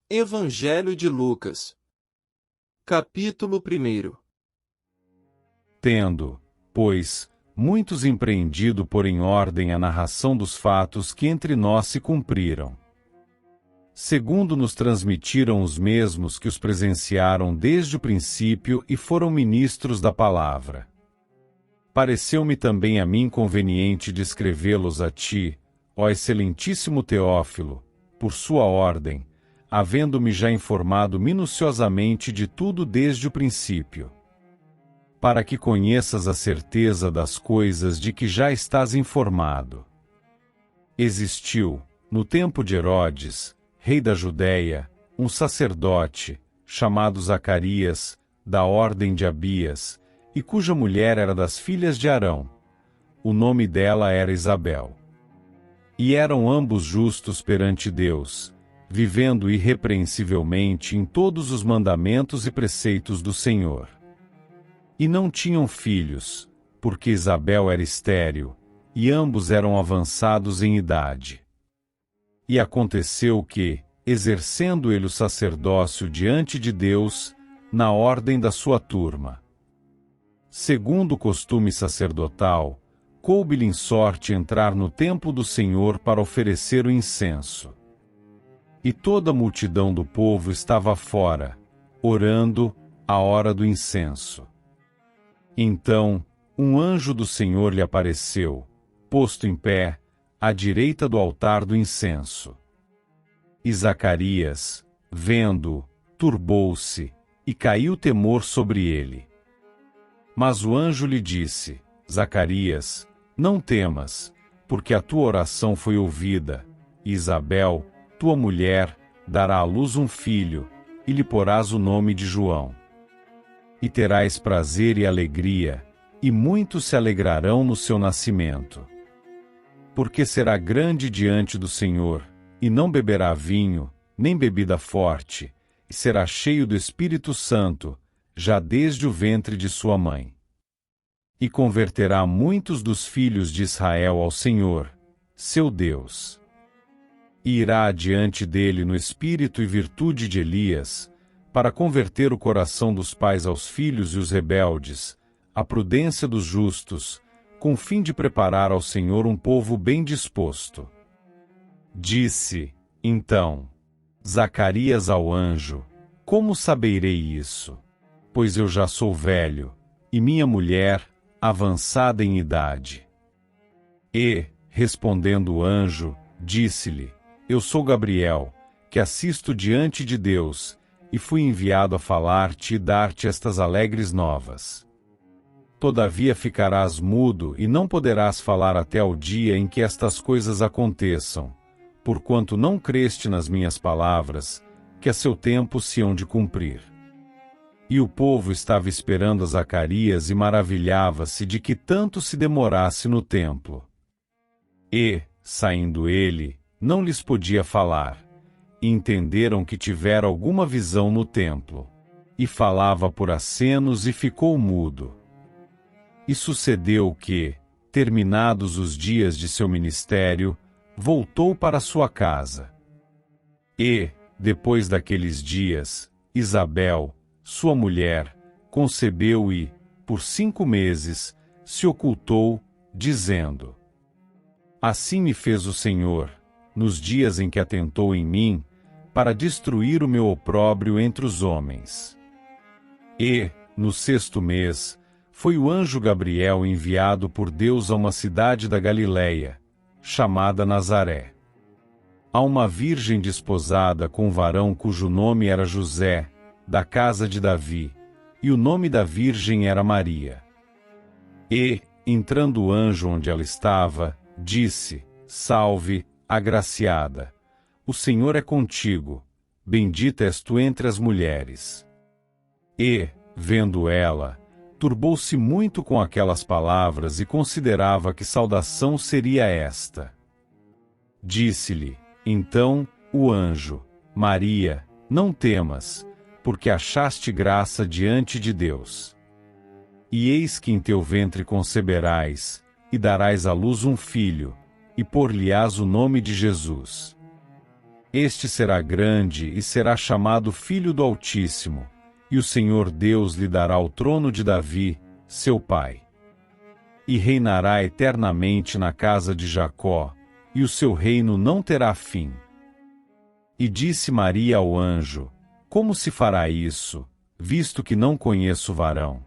Evangelho de Lucas. Capítulo 1. Tendo, pois, muitos empreendido pôr em ordem a narração dos fatos que entre nós se cumpriram. Segundo nos transmitiram os mesmos que os presenciaram desde o princípio e foram ministros da palavra. Pareceu-me também a mim conveniente descrevê-los a ti, ó excelentíssimo Teófilo, por sua ordem, havendo-me já informado minuciosamente de tudo desde o princípio. Para que conheças a certeza das coisas de que já estás informado. Existiu, no tempo de Herodes, rei da Judéia, um sacerdote, chamado Zacarias, da ordem de Abias, e cuja mulher era das filhas de Arão. O nome dela era Isabel. E eram ambos justos perante Deus, vivendo irrepreensivelmente em todos os mandamentos e preceitos do Senhor. E não tinham filhos, porque Isabel era estéril, e ambos eram avançados em idade. E aconteceu que, exercendo ele o sacerdócio diante de Deus, na ordem da sua turma, segundo o costume sacerdotal, coube-lhe em sorte entrar no templo do Senhor para oferecer o incenso. E toda a multidão do povo estava fora, orando, à hora do incenso. Então, um anjo do Senhor lhe apareceu, posto em pé, à direita do altar do incenso. E Zacarias, vendo-o, turbou-se, e caiu temor sobre ele. Mas o anjo lhe disse: Zacarias, não temas, porque a tua oração foi ouvida, e Isabel, tua mulher, dará à luz um filho, e lhe porás o nome de João. E terás prazer e alegria, e muitos se alegrarão no seu nascimento. Porque será grande diante do Senhor, e não beberá vinho, nem bebida forte, e será cheio do Espírito Santo, já desde o ventre de sua mãe. E converterá muitos dos filhos de Israel ao Senhor, seu Deus. E irá adiante dele no espírito e virtude de Elias, para converter o coração dos pais aos filhos e os rebeldes, a prudência dos justos, com fim de preparar ao Senhor um povo bem disposto. Disse, então, Zacarias ao anjo: Como saberei isso? Pois eu já sou velho, e minha mulher, avançada em idade. E, respondendo o anjo, disse-lhe: Eu sou Gabriel, que assisto diante de Deus, e fui enviado a falar-te e dar-te estas alegres novas. Todavia ficarás mudo e não poderás falar até ao dia em que estas coisas aconteçam, porquanto não creste nas minhas palavras, que a seu tempo se hão de cumprir. E o povo estava esperando a Zacarias e maravilhava-se de que tanto se demorasse no templo. E, saindo ele, não lhes podia falar, e entenderam que tivera alguma visão no templo. E falava por acenos e ficou mudo. E sucedeu que, terminados os dias de seu ministério, voltou para sua casa. E, depois daqueles dias, Isabel, sua mulher, concebeu e, por 5 meses, se ocultou, dizendo: Assim me fez o Senhor, nos dias em que atentou em mim, para destruir o meu opróbrio entre os homens. E, no 6º mês, foi o anjo Gabriel enviado por Deus a uma cidade da Galileia, chamada Nazaré. A uma virgem desposada com um varão cujo nome era José, da casa de Davi, e o nome da virgem era Maria. E, entrando o anjo onde ela estava, disse: Salve, agraciada, o Senhor é contigo, bendita és tu entre as mulheres. E, vendo ela, turbou-se muito com aquelas palavras e considerava que saudação seria esta. Disse-lhe, então, o anjo: Maria, não temas, porque achaste graça diante de Deus. E eis que em teu ventre conceberás, e darás à luz um filho, e por-lhe-ás o nome de Jesus. Este será grande e será chamado Filho do Altíssimo, e o Senhor Deus lhe dará o trono de Davi, seu pai. E reinará eternamente na casa de Jacó, e o seu reino não terá fim. E disse Maria ao anjo: Como se fará isso, visto que não conheço varão?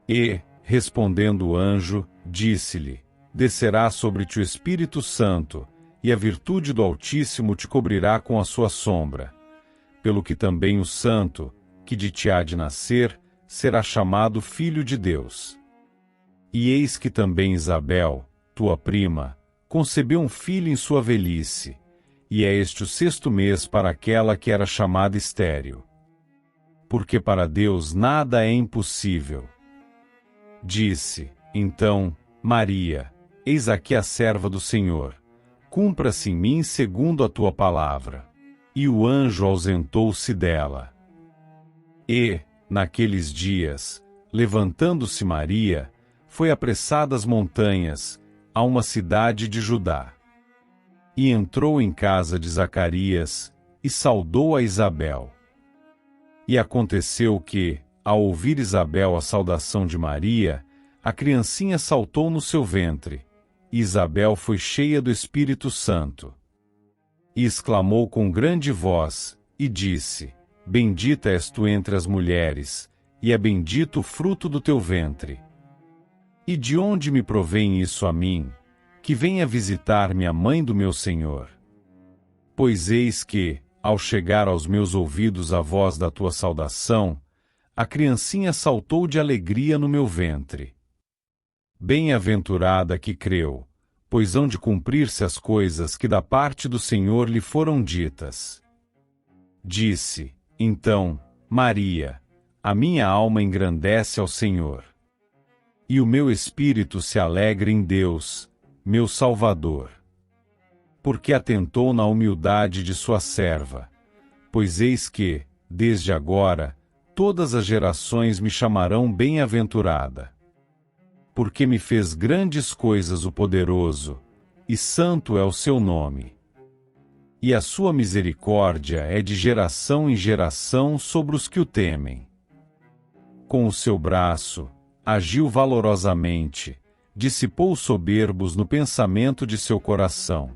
E, respondendo o anjo, disse-lhe: Descerá sobre ti o Espírito Santo, e a virtude do Altíssimo te cobrirá com a sua sombra. Pelo que também o santo, que de ti há de nascer, será chamado Filho de Deus. E eis que também Isabel, tua prima, concebeu um filho em sua velhice, e é este o 6º mês para aquela que era chamada estéril. Porque para Deus nada é impossível. Disse, então, Maria: Eis aqui a serva do Senhor. Cumpra-se em mim segundo a tua palavra. E o anjo ausentou-se dela. E, naqueles dias, levantando-se Maria, foi apressada às montanhas, a uma cidade de Judá. E entrou em casa de Zacarias, e saudou a Isabel. E aconteceu que, ao ouvir Isabel a saudação de Maria, a criancinha saltou no seu ventre, e Isabel foi cheia do Espírito Santo. E exclamou com grande voz, e disse: Bendita és tu entre as mulheres, e é bendito o fruto do teu ventre. E de onde me provém isso a mim, que venha visitar-me a mãe do meu Senhor? Pois eis que, ao chegar aos meus ouvidos a voz da tua saudação, a criancinha saltou de alegria no meu ventre. Bem-aventurada que creu, pois hão de cumprir-se as coisas que da parte do Senhor lhe foram ditas. Disse, então, Maria: A minha alma engrandece ao Senhor. E o meu espírito se alegra em Deus, meu Salvador. Porque atentou na humildade de sua serva. Pois eis que, desde agora, todas as gerações me chamarão bem-aventurada. Porque me fez grandes coisas o poderoso, e santo é o seu nome. E a sua misericórdia é de geração em geração sobre os que o temem. Com o seu braço, agiu valorosamente, dissipou os soberbos no pensamento de seu coração.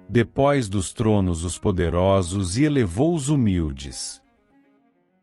Depôs dos tronos os poderosos e elevou os humildes.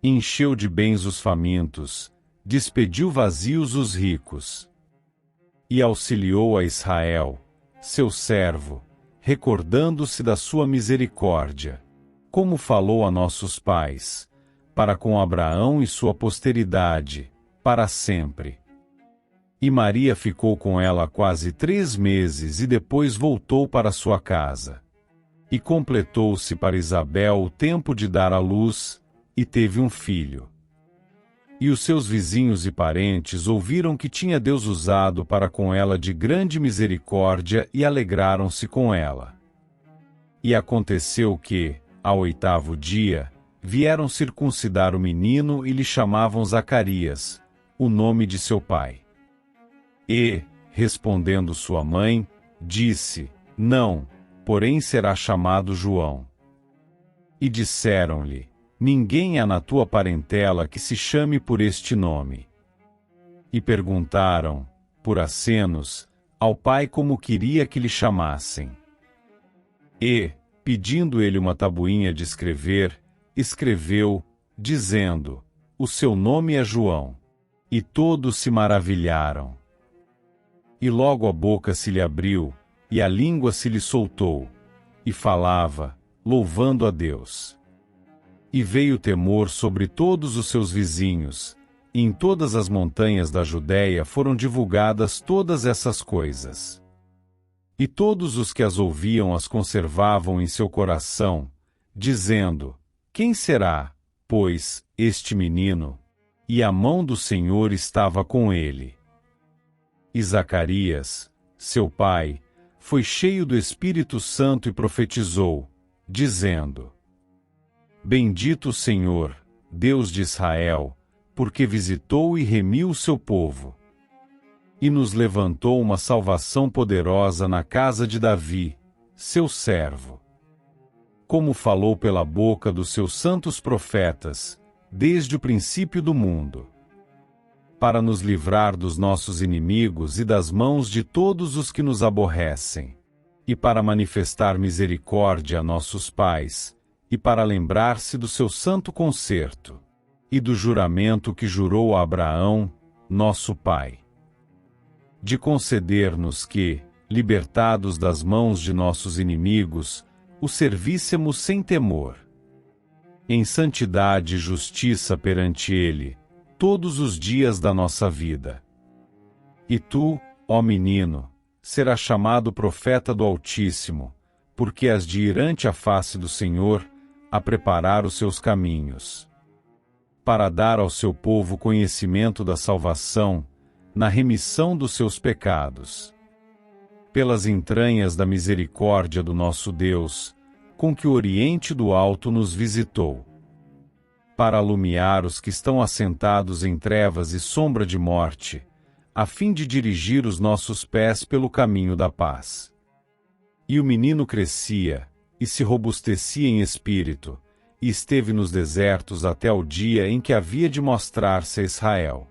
Encheu de bens os famintos, despediu vazios os ricos. E auxiliou a Israel, seu servo, recordando-se da sua misericórdia, como falou a nossos pais, para com Abraão e sua posteridade, para sempre. E Maria ficou com ela quase 3 meses e depois voltou para sua casa. E completou-se para Isabel o tempo de dar à luz, e teve um filho. E os seus vizinhos e parentes ouviram que tinha Deus usado para com ela de grande misericórdia e alegraram-se com ela. E aconteceu que, ao 8º dia, vieram circuncidar o menino e lhe chamavam Zacarias, o nome de seu pai. E, respondendo sua mãe, disse: Não, porém será chamado João. E disseram-lhe: Ninguém há na tua parentela que se chame por este nome. E perguntaram, por acenos, ao pai como queria que lhe chamassem. E, pedindo ele uma tabuinha de escrever, escreveu, dizendo: O seu nome é João. E todos se maravilharam. E logo a boca se lhe abriu, e a língua se lhe soltou, e falava, louvando a Deus. E veio temor sobre todos os seus vizinhos, e em todas as montanhas da Judéia foram divulgadas todas essas coisas. E todos os que as ouviam as conservavam em seu coração, dizendo: Quem será, pois, este menino? E a mão do Senhor estava com ele. E Zacarias, seu pai, foi cheio do Espírito Santo e profetizou, dizendo: Bendito o Senhor, Deus de Israel, porque visitou e remiu o seu povo. E nos levantou uma salvação poderosa na casa de Davi, seu servo. como falou pela boca dos seus santos profetas, desde o princípio do mundo, para nos livrar dos nossos inimigos e das mãos de todos os que nos aborrecem, e para manifestar misericórdia a nossos pais, e para lembrar-se do seu santo concerto, e do juramento que jurou a Abraão, nosso pai, de conceder-nos que, libertados das mãos de nossos inimigos, o servíssemos sem temor, em santidade e justiça perante ele, todos os dias da nossa vida. E tu, ó menino, serás chamado profeta do Altíssimo, porque has de ir ante a face do Senhor, a preparar os seus caminhos, para dar ao seu povo conhecimento da salvação, na remissão dos seus pecados, pelas entranhas da misericórdia do nosso Deus, com que o Oriente do Alto nos visitou, para alumiar os que estão assentados em trevas e sombra de morte, a fim de dirigir os nossos pés pelo caminho da paz. E o menino crescia, e se robustecia em espírito, e esteve nos desertos até o dia em que havia de mostrar-se a Israel.